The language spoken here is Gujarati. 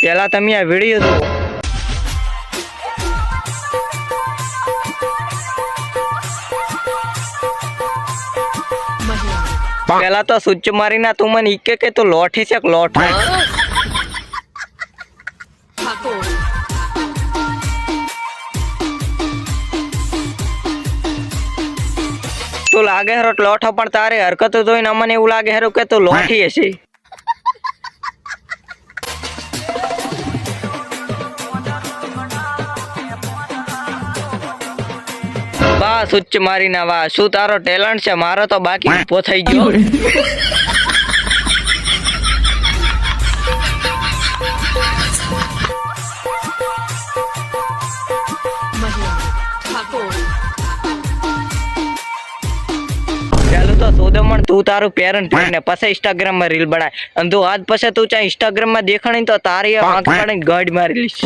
પેલા તમે આ વિડીયો જુઓ. પેલા તો સ્વિચ મારીના તું મને ઈકે કે તું લોઠી છે લોઠ. તું લાગે હેરો લોઠો પણ તારી હરકતો જોઈને અમને એવું લાગે હેરો કે તું લોઠી હશે. વાહ સ્વિચ મારીના વાહ, શું તારો ટેલેન્ટ છે, મારો તો બાકી ઊભો થઈ ગયો. ચાલો તો સોદમણ તું તારું પેરેન્ટ ને પછી ઇન્સ્ટાગ્રામ માં રીલ બનાય અને તું આજ પછી તું ચાહે ઇન્સ્ટાગ્રામ માં દેખાણી તો તારી આંખ પાડીને ગાડ મારી લઈશ.